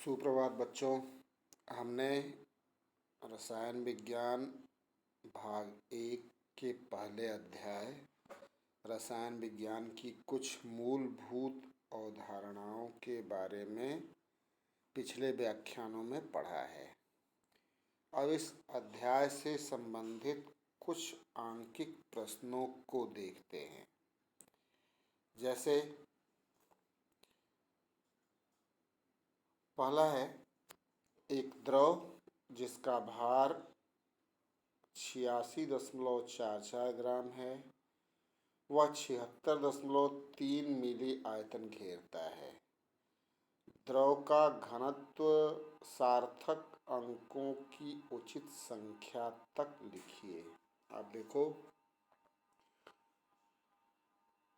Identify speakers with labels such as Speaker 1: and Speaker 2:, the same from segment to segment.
Speaker 1: सुप्रभात बच्चों। हमने रसायन विज्ञान भाग 1 के पहले अध्याय रसायन विज्ञान की कुछ मूलभूत अवधारणाओं के बारे में पिछले व्याख्यानों में पढ़ा है। अब इस अध्याय से संबंधित कुछ आंकिक प्रश्नों को देखते हैं। जैसे पहला है, एक द्रव जिसका भार 86.44 ग्राम है, वह 76.3 मिली आयतन घेरता है। द्रव का घनत्व सार्थक अंकों की उचित संख्या तक लिखिए। आप देखो,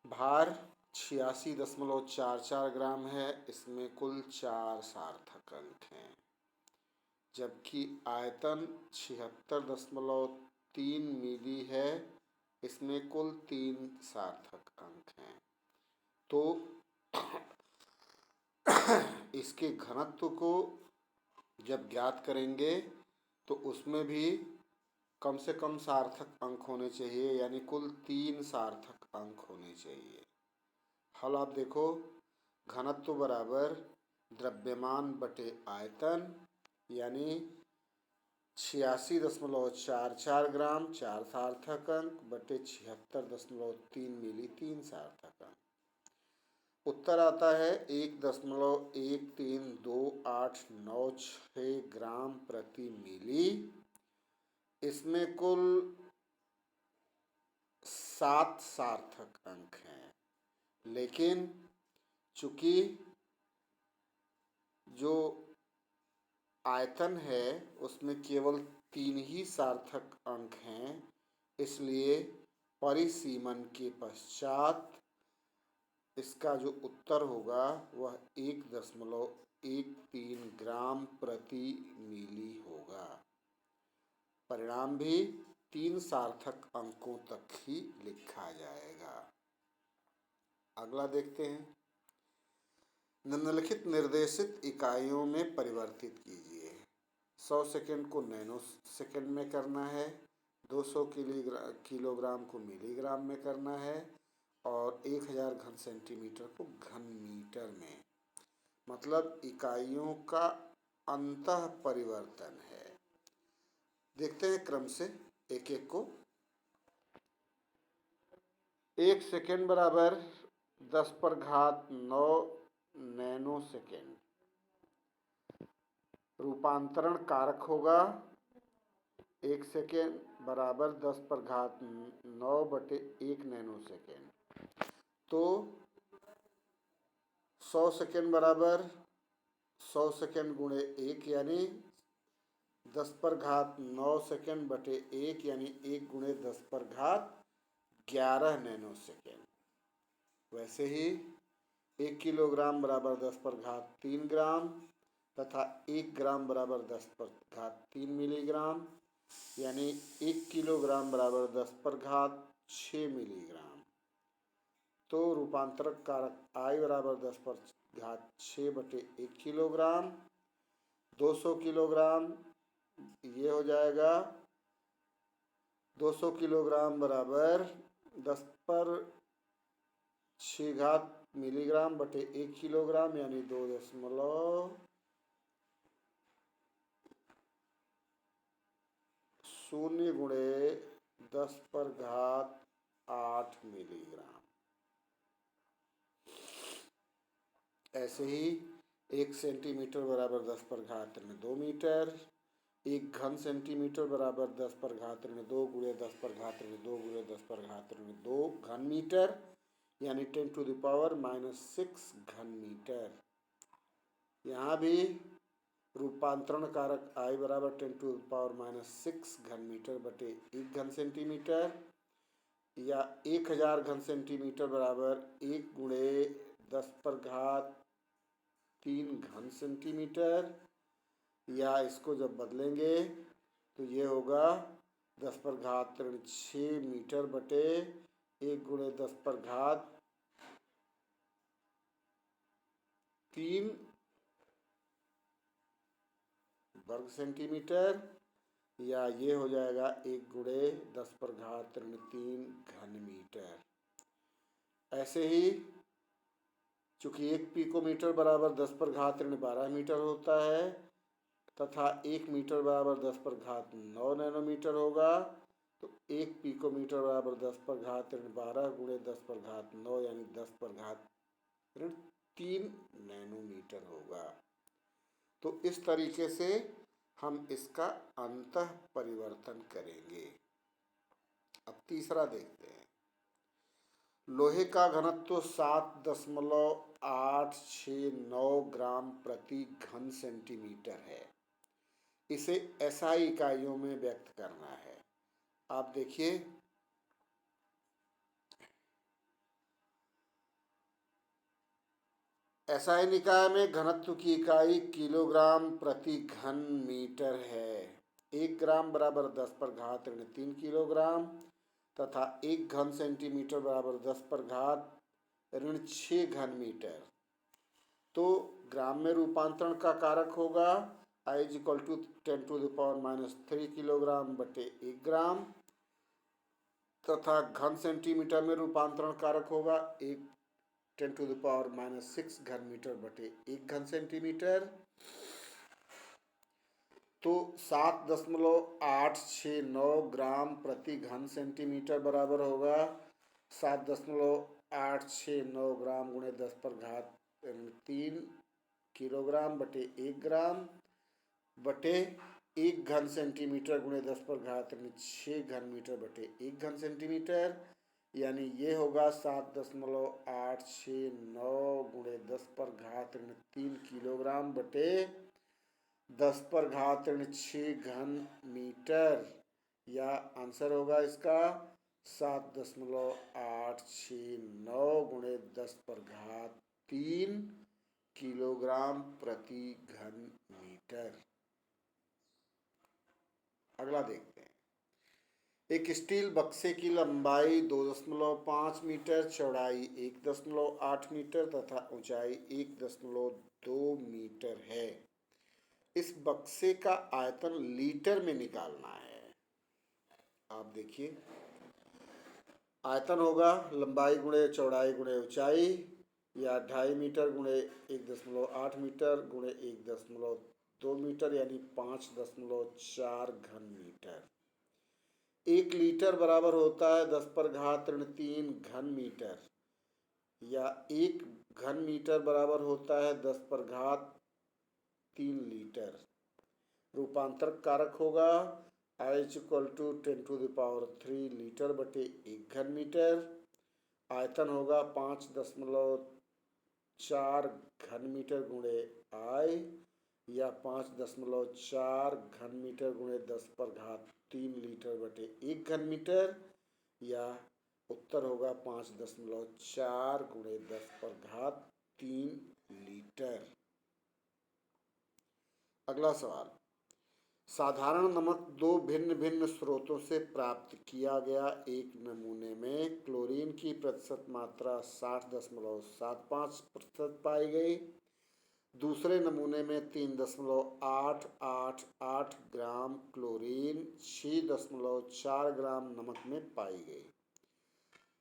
Speaker 1: भार 86.44 ग्राम है, इसमें कुल 4 सार्थक अंक हैं, जबकि आयतन 76.3 मिली है, इसमें कुल 3 सार्थक अंक हैं। तो इसके घनत्व को जब ज्ञात करेंगे तो उसमें भी कम से कम सार्थक अंक होने चाहिए, यानी कुल 3 सार्थक अंक होने चाहिए। हल आप देखो, घनत्व बराबर द्रव्यमान बटे आयतन, यानी 86.44 ग्राम 4 सार्थक अंक बटे 76.3 मिली 3 सार्थक अंक। उत्तर आता है 1.1328996 ग्राम प्रति मिली। इसमें कुल 7 सार्थक अंक हैं, लेकिन चूंकि जो आयतन है उसमें केवल 3 ही सार्थक अंक हैं, इसलिए परिसीमन के पश्चात इसका जो उत्तर होगा वह 1.13 ग्राम प्रति मिली होगा। परिणाम भी 3 सार्थक अंकों तक ही लिखा जाएगा। अगला देखते हैं, निम्नलिखित निर्देशित इकाइयों में परिवर्तित कीजिए। 100 सेकेंड को नैनो सेकेंड में करना है, 200 किलोग्राम को मिलीग्राम में करना है और 1000 घन सेंटीमीटर को घन मीटर में। मतलब इकाइयों का अंतः परिवर्तन है। देखते हैं क्रम से एक एक को। 1 सेकेंड बराबर 10⁻9 नैनो सेकेंड। रूपांतरण कारक होगा 1 सेकेंड बराबर 10⁻9 बटे 1 नैनो सेकेंड। तो 100 सेकेंड बराबर 100 सेकेंड गुणे 1, यानी 10⁻9 सेकेंड बटे 1, यानी 1 गुणे 10⁻11 नैनो सेकेंड। वैसे ही 1 किलोग्राम बराबर 10⁻3 ग्राम तथा 1 ग्राम बराबर 10⁻3 मिलीग्राम, यानी 1 किलोग्राम बराबर 10⁻6 मिलीग्राम। तो रूपांतरक कारक I बराबर 10⁻6 बटे 1 किलोग्राम। 200 किलोग्राम ये हो जाएगा 200 किलोग्राम बराबर 10⁻6 मिलीग्राम बटे 1 किलोग्राम, यानी 2.0 गुणे 10⁻8 मिलीग्राम। ऐसे ही 1 सेंटीमीटर बराबर 10⁻2 मीटर, 1 घन सेंटीमीटर बराबर 10⁻2 गुणे 10⁻2 गुणे 10⁻2 घन मीटर, यानी 10⁻⁻6 घन मीटर। यहाँ भी रूपांतरण कारक I बराबर 10⁻⁻6 घन मीटर बटे 1 घन सेंटीमीटर, या 1000 घन सेंटीमीटर बराबर 1 गुणे 10⁻3 घन सेंटीमीटर, या इसको जब बदलेंगे तो ये होगा 10⁻6 मीटर बटे 1 गुणे 10⁻3 वर्ग सेंटीमीटर, या ये हो जाएगा 1 गुणे 10 पर घात ऋण 3 घन मीटर। ऐसे ही चूंकि 1 पिकोमीटर बराबर 10 पर घात ऋण 12 मीटर होता है तथा 1 मीटर बराबर 10 पर घात 9 नैनोमीटर होगा, तो 1 पिकोमीटर बराबर 10 पर घात ऋण 12 गुणे 10 पर घात 9 यानी 10 पर घात ऋण 3 नैनोमीटर होगा। तो इस तरीके से हम इसका अंतः परिवर्तन करेंगे। अब तीसरा देखते हैं। लोहे का घनत्व 7.869 ग्राम प्रति घन सेंटीमीटर है। इसे एसआई इकाइयों में व्यक्त करना है। आप देखिए, एसआई निकाय में घनत्व की इकाई किलोग्राम प्रति घन मीटर है। 1 ग्राम बराबर 10 पर घात ऋण 3 किलोग्राम तथा 1 घन सेंटीमीटर बराबर 10 पर घात ऋण 6 घन मीटर। तो ग्राम में रूपांतरण का कारक होगा I = 10⁻³ किलोग्राम बटे 1 ग्राम तथा घन सेंटीमीटर में रूपांतरण कारक होगा 10⁻⁶ घन मीटर बटे 1 घन सेंटीमीटर। तो 7.869 ग्राम प्रति घन सेंटीमीटर बराबर होगा 7.869 ग्राम गुणे 10 पर घात 3 किलोग्राम बटे 1 ग्राम बटे 1 घन सेंटीमीटर गुणे 10 पर घात 6 घन मीटर बटे 1 घन सेंटीमीटर, यानी ये होगा 7.869 गुणे 10 पर घात 3 किलोग्राम बटे 10 पर घात 6 घन मीटर, या आंसर होगा इसका 7.869 गुणे 10 पर घात 3 किलोग्राम प्रति घन मीटर। अगला देखते हैं। एक स्टील बक्से की लंबाई 2.5 मीटर, चौड़ाई 1.8 मीटर तथा ऊंचाई 1.2 मीटर है। इस बक्से का आयतन लीटर में निकालना है। आप देखिए, आयतन होगा लंबाई गुणे चौड़ाई गुणे ऊंचाई, या 2.5 मीटर गुणे 1.8 मीटर गुणे 1.2 मीटर यानी 5.4 घन मीटर। 1 लीटर बराबर होता है 10 पर घात 3 घन मीटर, या 1 घन मीटर बराबर होता है 10 पर घात 3 लीटर। रूपांतर कारक होगा I = 10⁻³ लीटर बटे 1 घन मीटर। आयतन होगा 5.4 घन मीटर गुणे I, या 5.4 घन मीटर गुणे 10 पर घात 3 लीटर बटे 1 घन मीटर, या उत्तर होगा 5.4 गुणे 10 पर घात 3 लीटर। अगला सवाल। साधारण नमक 2 भिन्न भिन्न स्रोतों से प्राप्त किया गया। एक नमूने में क्लोरीन की प्रतिशत मात्रा 60.75% पाई गई। दूसरे नमूने में 3.888 ग्राम क्लोरीन 6.4 ग्राम नमक में पाई गई।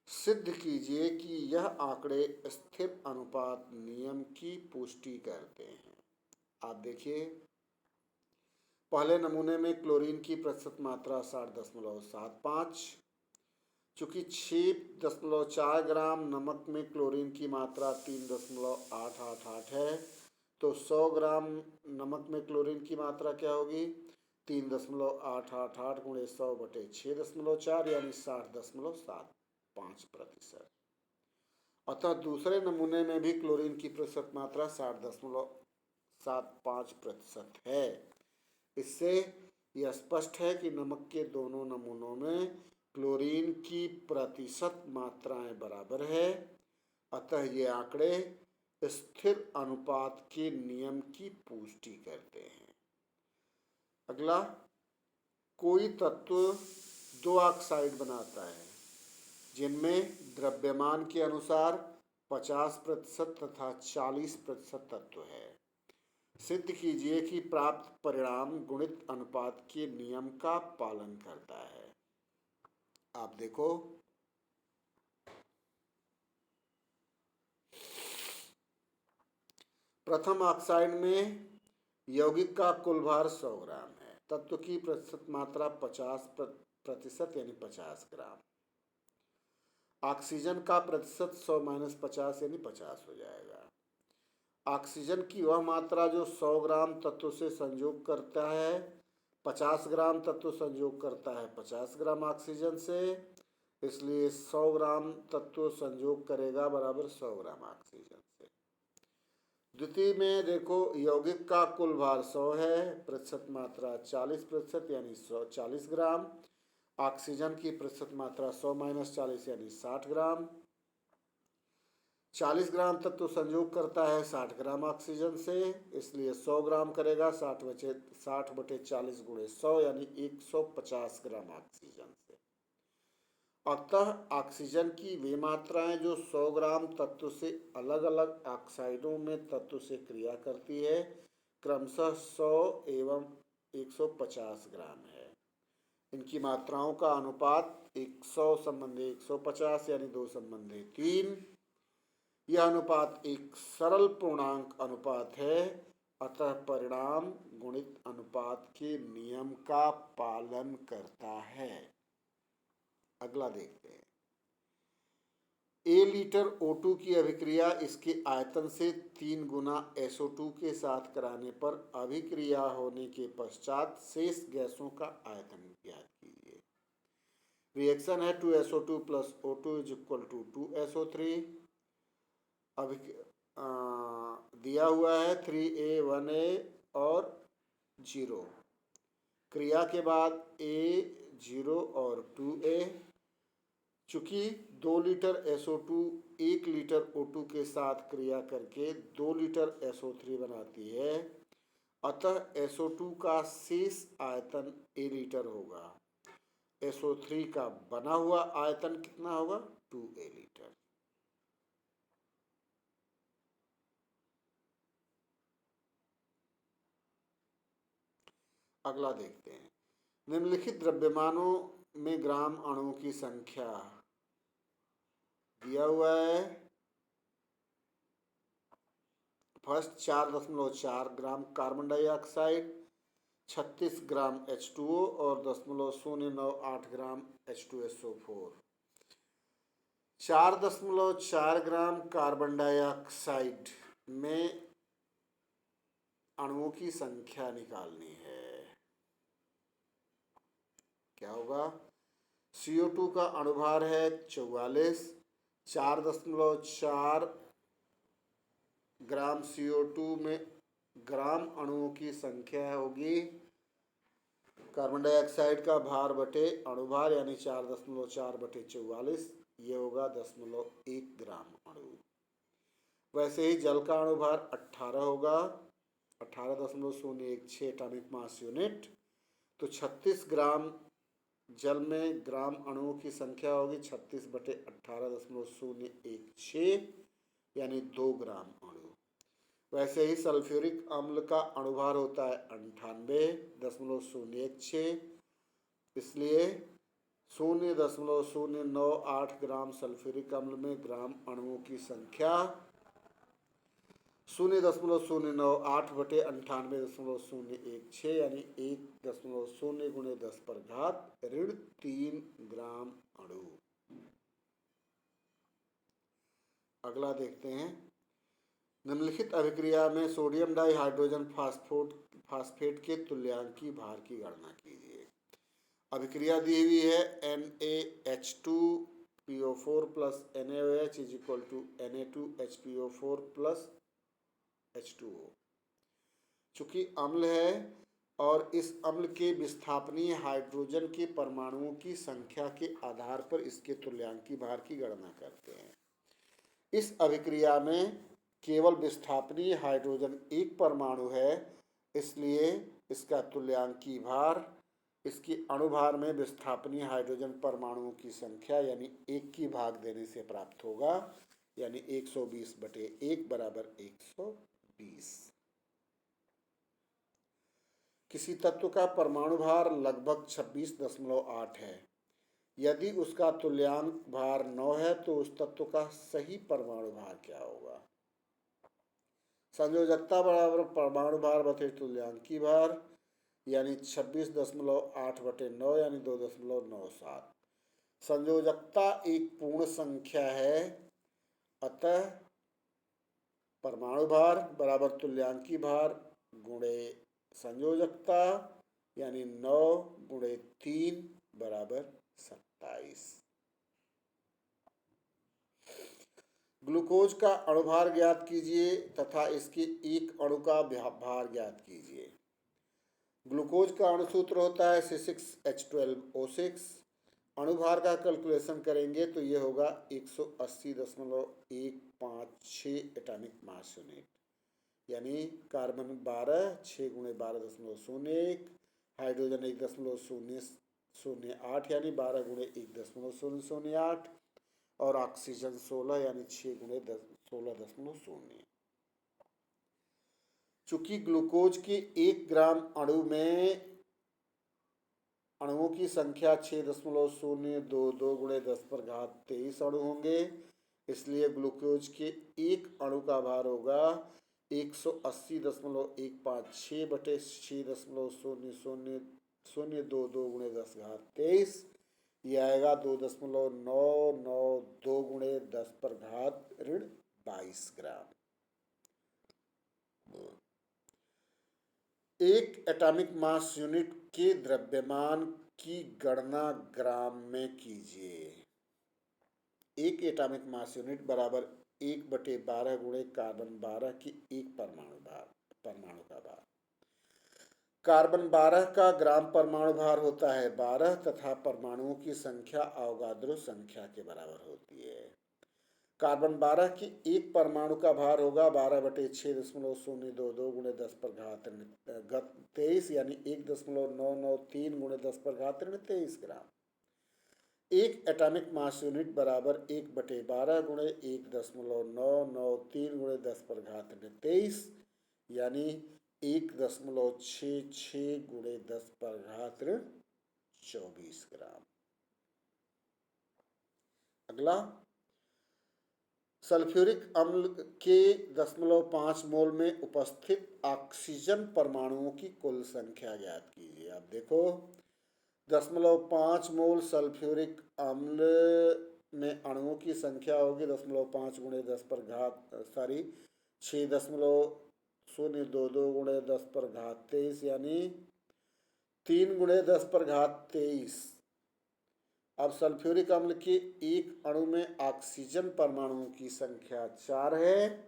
Speaker 1: सिद्ध कीजिए कि यह आंकड़े स्थिर अनुपात नियम की पुष्टि करते हैं। आप देखिए, पहले नमूने में क्लोरीन की प्रतिशत मात्रा 60.75, चूँकि 6.4 ग्राम नमक में क्लोरीन की मात्रा 3.888 है, तो 100 ग्राम नमक में क्लोरीन की मात्रा क्या होगी? 3.888 गुणे 100 बटे 6.4 यानी 60.75%। अतः दूसरे नमूने में भी क्लोरीन की प्रतिशत मात्रा 60.75% है। इससे यह स्पष्ट है कि नमक के दोनों नमूनों में क्लोरीन की प्रतिशत मात्राएं बराबर है। अतः ये आंकड़े स्थिर अनुपात के नियम की पुष्टि करते हैं। अगला, कोई तत्व 2 ऑक्साइड बनाता है जिनमें द्रव्यमान के अनुसार 50% तथा 40% तत्व है। सिद्ध कीजिए कि प्राप्त परिणाम गुणित अनुपात के नियम का पालन करता है। आप देखो, प्रथम ऑक्साइड में यौगिक का कुल भार 100 ग्राम है, तत्व की प्रतिशत मात्रा 50% यानी 50 ग्राम। ऑक्सीजन का प्रतिशत 100 माइनस 50 यानी 50 हो जाएगा। ऑक्सीजन की वह मात्रा जो 100 ग्राम तत्व से संयोग करता है, 50 ग्राम तत्व संयोग करता है 50 ग्राम ऑक्सीजन से, इसलिए 100 ग्राम तत्व संयोग करेगा बराबर 100 ग्राम ऑक्सीजन से। द्वितीय में देखो, यौगिक का कुल भार 100 है, प्रतिशत मात्रा 40% यानी 140 ग्राम। ऑक्सीजन की प्रतिशत मात्रा 100 माइनस 40 यानी 60 ग्राम। 40 ग्राम तत्व संयोग करता है 60 ग्राम ऑक्सीजन से, इसलिए 100 ग्राम करेगा 60 बटे 40 गुणे 100 यानी 150 ग्राम ऑक्सीजन से। अतः ऑक्सीजन की वे मात्राएं जो 100 ग्राम तत्व से अलग अलग ऑक्साइडों में तत्व से क्रिया करती है, क्रमशः 100 एवं 150 ग्राम है। इनकी मात्राओं का अनुपात 100 संबंधी 150 यानी 2 संबंधी 3। यह अनुपात एक सरल पूर्णांक अनुपात है, अतः परिणाम गुणित अनुपात के नियम का पालन करता है। अगला देखते हैं। A लीटर O2 की अभिक्रिया इसके आयतन से 3 गुना SO2 के साथ कराने पर अभिक्रिया होने के पश्चात शेष गैसों का आयतन ज्ञात कीजिए। रिएक्शन है 2SO2 plus O2 is equal to 2SO3। दिया हुआ है 3A 1A और 0। क्रिया के बाद A 0 और 2A। चूंकि 2 लीटर SO2 1 लीटर O2 के साथ क्रिया करके 2 लीटर SO3 बनाती है, अतः SO2 का शेष आयतन A लीटर होगा। SO3 का बना हुआ आयतन कितना होगा? 2A litre. अगला देखते हैं। निम्नलिखित द्रव्यमानों में ग्राम अणुओं की संख्या दिया हुआ है। फर्स्ट 4.4 ग्राम कार्बन डाइऑक्साइड, 36 ग्राम H2O और 0.098 ग्राम H2SO4। 4.4 ग्राम कार्बन डाइऑक्साइड में अणुओं की संख्या निकालनी है। क्या होगा? CO2 का अणुभार है 44। 4.4 ग्राम CO2 में ग्राम अणुओं की संख्या होगी कार्बन डाइऑक्साइड का भार बटे अणुभार यानी 4.4 बटे 44, ये होगा 0.1 ग्राम अणु। वैसे ही जल का अणुभार 18 होगा, 18.016 एटॉमिक मास यूनिट। तो 36 ग्राम जल में ग्राम अणुओं की संख्या होगी 36 बटे 18.016 यानी 2 ग्राम अणु। वैसे ही सल्फ्यूरिक अम्ल का अणुभार होता है 98.016, इसलिए 0.098 ग्राम सल्फ्यूरिक अम्ल में ग्राम अणुओं की संख्या 0.098 बटे 98.016 यानी 1.0 गुणे 10 पर घात ऋण 3 ग्राम अणु। अगला देखते हैं। निम्नलिखित अभिक्रिया में सोडियम डाइहाइड्रोजन फास्फेट के तुल्यांकी भार की गणना कीजिए। अभिक्रिया दी हुई है NaH2PO4 plus NaOH is equal to Na2HPO4 plus H2O। चूंकि अम्ल है और इस अम्ल के विस्थापनीय हाइड्रोजन के परमाणुओं की संख्या के आधार पर इसके तुल्यांकी भार की गणना करते हैं। इस अभिक्रिया में केवल विस्थापनीय हाइड्रोजन एक परमाणु है, इसलिए इसका तुल्यांकी भार इसके अणुभार में विस्थापनीय हाइड्रोजन परमाणुओं की संख्या यानी 1 की भाग देने से प्राप्त होगा, यानी 120 बटे 1 बराबर 120। किसी तत्व का परमाणु भार लगभग 26.8 है। यदि उसका तुल्यांक भार 9 है तो उस तत्व का सही परमाणु भार क्या होगा? संयोजकता बराबर परमाणु भार बटे तुल्यांकी भार, यानी 26.8/9 यानी 2.97। संयोजकता एक पूर्ण संख्या है, अतः परमाणु भार बराबर तुल्यांकी भार गुणे संयोजकता, यानी 9 गुणे 3 बराबर 27। ग्लूकोज का अणुभार ज्ञात कीजिए तथा इसके एक अणु का भार ज्ञात कीजिए। ग्लूकोज का अणु सूत्र होता है C6H12O6। अणुभार का कैलकुलेशन करेंगे तो ये होगा 180.156 एटॉमिक मास यूनिट, यानी कार्बन 12 6 गुणे 12.01, हाइड्रोजन 1.008 यानी 12 गुणे 1.008 और ऑक्सीजन 16 यानी 6 गुणे 16.0। चूंकि ग्लूकोज के 1 ग्राम अणु में अणुओं की संख्या 6.022 गुणे 10⁻23 अणु होंगे, इसलिए ग्लूकोज के एक अणु का भार होगा 180.156 बटे 6.00022 गुणे 10⁻23। यह आएगा 2.992 गुणे 10⁻22 ग्राम। एक एटॉमिक मास यूनिट के द्रव्यमान की गणना ग्राम में कीजिए। एक एटॉमिक मास यूनिट बराबर 1/12 गुणे कार्बन 12 की एक परमाणु का भार। कार्बन 12 का ग्राम परमाणु भार होता है 12 तथा परमाणुओं की संख्या अवोगाद्रो संख्या के बराबर होती है। कार्बन 12 की एक परमाणु का भार होगा 12/6.022 गुणे 10⁻23 यानी 1.993 गुणे 10⁻23 ग्राम। एक एटॉमिक मास यूनिट बराबर 1/12 गुणे 1.993 गुणे 10⁻23 यानी 1.66 गुणे 10⁻24 ग्राम। अगला, सल्फ्यूरिक अम्ल के 0.5 मोल में उपस्थित ऑक्सीजन परमाणुओं की कुल संख्या ज्ञात कीजिए। आप देखो 0.5 मोल सल्फ्यूरिक अम्ल में अणुओं की संख्या होगी 0.5 गुणे 6.022 गुणे 10⁻23 यानी 3 गुणे 10⁻23। अब सल्फ्यूरिक अम्ल के एक अणु में ऑक्सीजन परमाणुओं की संख्या 4 है,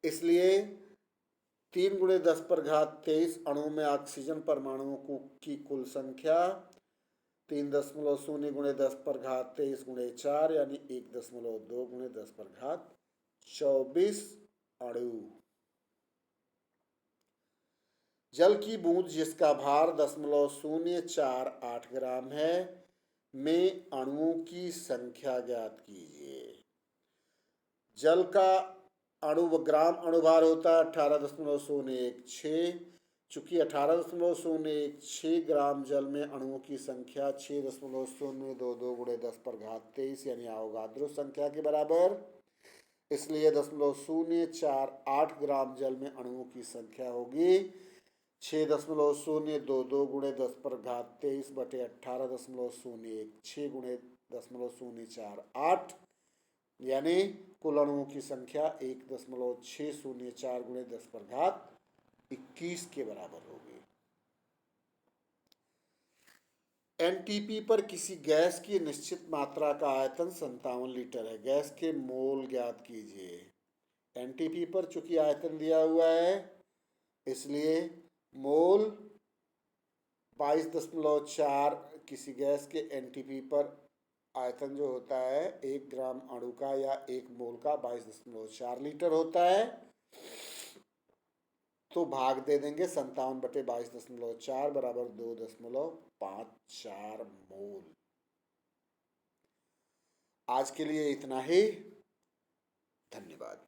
Speaker 1: इसलिए 3 गुणे 10⁻23 अणु में ऑक्सीजन परमाणुओं की कुल संख्या 3.0 गुणे 10⁻23 गुणे 4 यानी 1.2 गुणे 10⁻24 अणु। जल की बूंद जिसका भार 0.048 ग्राम है में अणुओं की संख्या ज्ञात कीजिए। जल का ग्राम अणुभार होता है 18.016। चूंकि 18.016 ग्राम जल में अणुओं की संख्या 6.022 गुणे 10⁻23 यानी अवोगाद्रो संख्या के बराबर, इसलिए 0.048 ग्राम जल में अणुओं की संख्या होगी 6.022 गुणे 10⁻23 बटे 18.016 गुणे 0.048 यानी कुल अणुओं की संख्या 1.604 गुणे 10⁻21 के बराबर होगी। एनटीपी पर किसी गैस की निश्चित मात्रा का आयतन 57 लीटर है। गैस के मोल ज्ञात कीजिए। एनटीपी पर चूंकि आयतन दिया हुआ है इसलिए मोल 22.4 किसी गैस के एनटीपी पर आयतन जो होता है 1 ग्राम अणु का या 1 मोल का 22.4 लीटर होता है, तो भाग दे देंगे 57/22.4 बराबर 2.54 मोल। आज के लिए इतना ही, धन्यवाद।